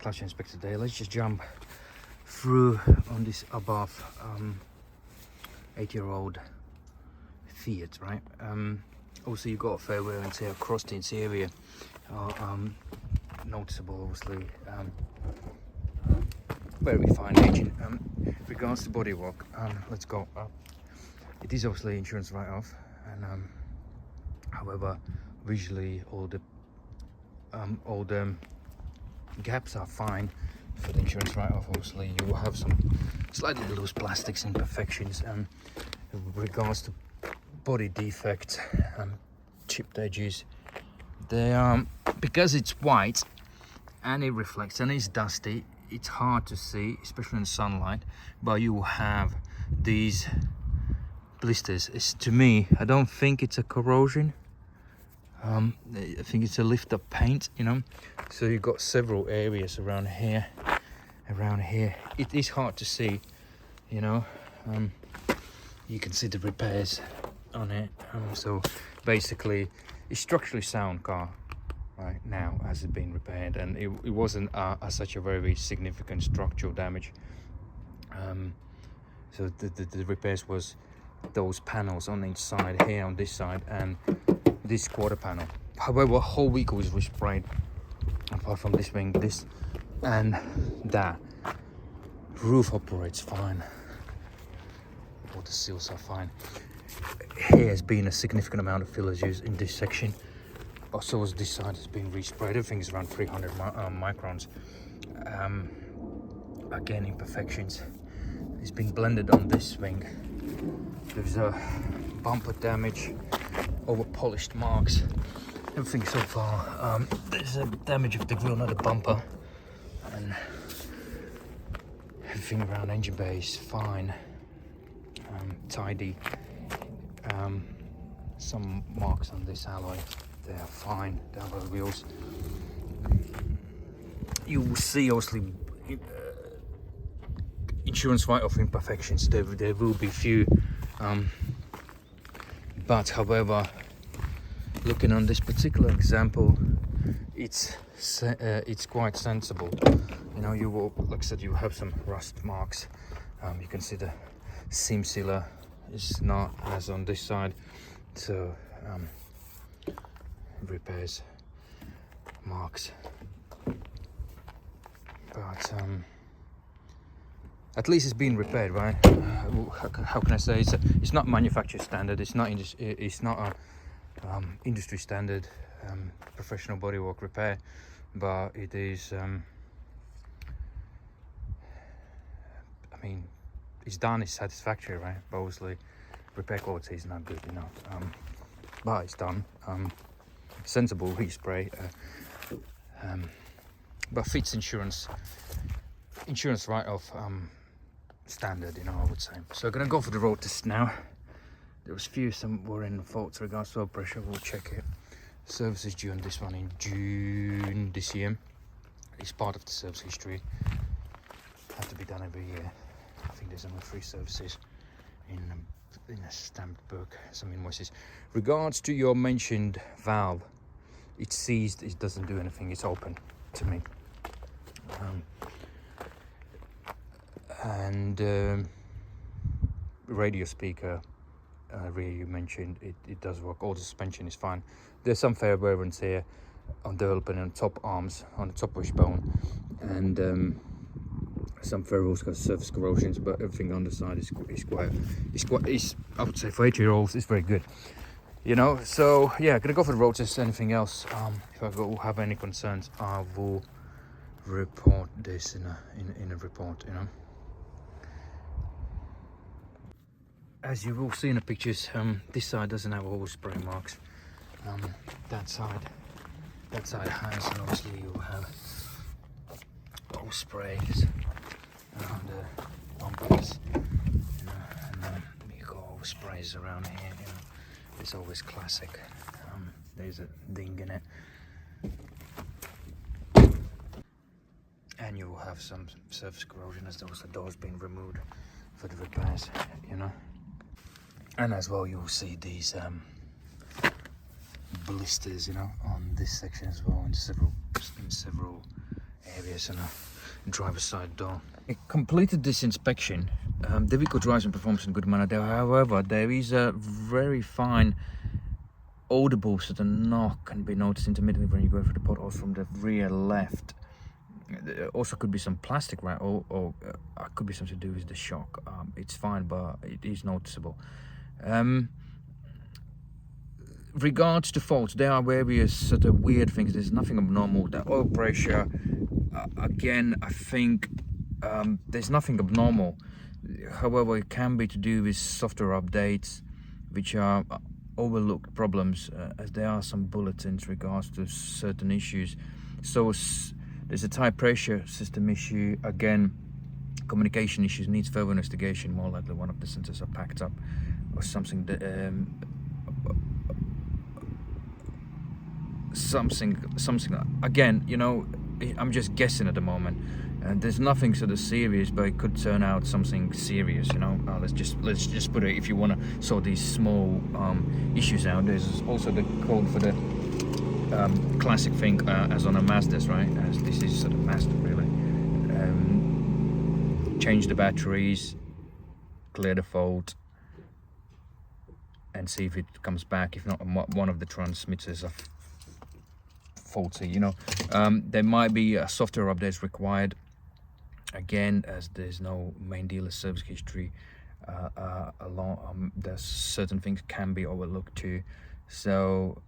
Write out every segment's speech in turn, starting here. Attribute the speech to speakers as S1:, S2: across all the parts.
S1: clutch inspector there. Let's just jump through on this Abarth 8-year-old Fiat, right? Also, you've got a fair wear and tear across the interior, noticeable, obviously. Very fine aging. Regards to bodywork, let's go up. It is obviously insurance write-off, and however, visually all the gaps are fine for the insurance write-off. Obviously, you will have some slightly loose plastics imperfections. With regards to body defects, chipped edges, they are, because it's white and it reflects and it's dusty, it's hard to see, especially in sunlight, but you will have these blisters. It's, to me, I don't think it's a corrosion. I think it's a lift up paint, you know. So you've got several areas around here. It is hard to see, you know. You can see the repairs on it. So basically, it's structurally sound car right now as it's been repaired, and it wasn't such a very significant structural damage. So the repairs was those panels on each side here, on this side, and this quarter panel. However, whole vehicle is resprayed apart from this wing, this and that. Roof operates fine. All the seals are fine. Here has been a significant amount of fillers used in this section. Also, as this side has been resprayed, everything is around 300 microns. Again, imperfections. It's been blended on this wing. There's a bumper damage, over polished marks. Everything so far. There's a damage of the grille, not the bumper, and everything around engine bay is fine, tidy. Some marks on this alloy, they are fine. The alloy wheels. You will see, obviously, insurance write-off imperfections. There will be few, but however, looking on this particular example, it's quite sensible. You know, you will, like I said, you have some rust marks. You can see the seam sealer is not as on this side, so repairs, marks, but at least it's been repaired, right? How can I say, it's not manufacturer standard, it's not industry standard professional bodywork repair, but it is I mean, it's done, it's satisfactory, right? But obviously repair quality is not good enough, but it's done. Sensible respray, but fits insurance write-off standard, you know, I would say. So I'm gonna go for the road test now. There was some worrying faults regards to oil pressure. We'll check it. Service is due on this one in June this year. It's part of the service history. Have to be done every year. I think there's only 3 services in a stamped book, some invoices. Regards to your mentioned valve, it's seized, it doesn't do anything, it's open to me. And radio speaker, rear, you mentioned, it does work. All the suspension is fine. There's some fair wear and tear on the opening and top arms, on the top wishbone, and some ferrules got surface corrosions, but everything on the side is I would say for 8-year-olds it's very good, you know. So yeah, gonna go for the road test. Anything else, if I have any concerns, I will report this in a report, you know. As you will see in the pictures, this side doesn't have all spray marks. That side has, and obviously you have all sprays around the bumpers, you know, and then you got all sprays around here, you know. It's always classic. There's a ding in it, and you will have some surface corrosion as the door's been removed for the repairs, you know. And as well, you'll see these blisters, you know, on this section as well, in several areas on a driver's side door. I completed this inspection. The vehicle drives and performs in good manner. However, there is a very fine audible sort of knock can be noticed intermittently when you go through the potholes from the rear left. There also could be some plastic, right, or could be something to do with the shock. It's fine, but it is noticeable. Regards to faults, there are various sort of weird things. There's nothing abnormal. The oil pressure, again, I think there's nothing abnormal. However, it can be to do with software updates, which are overlooked problems, as there are some bulletins regards to certain issues. So there's a high pressure system issue. Again, communication issues needs further investigation. More likely one of the sensors are packed up or something that something again, you know, I'm just guessing at the moment, and there's nothing sort of serious, but it could turn out something serious, you know. Let's just put it, if you want to sort these small issues out, there's also the code for the classic thing as on a Mazda's, right, as this is sort of Mazda really. Change the batteries, clear the fault, and see if it comes back. If not, one of the transmitters are faulty, you know. There might be a software updates required, again, as there's no main dealer service history along. There's certain things can be overlooked too. So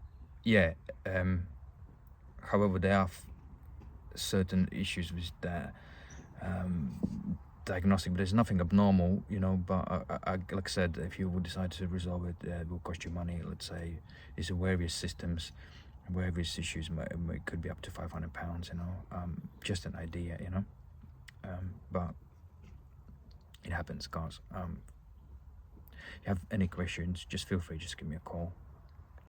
S1: yeah, however, there are certain issues with that diagnostic, but there's nothing abnormal, you know. But like I said, if you would decide to resolve it, it will cost you money. Let's say it's various systems, various issues, it could be up to £500, you know. Just an idea, you know. But it happens, guys. If you have any questions, just feel free, just give me a call.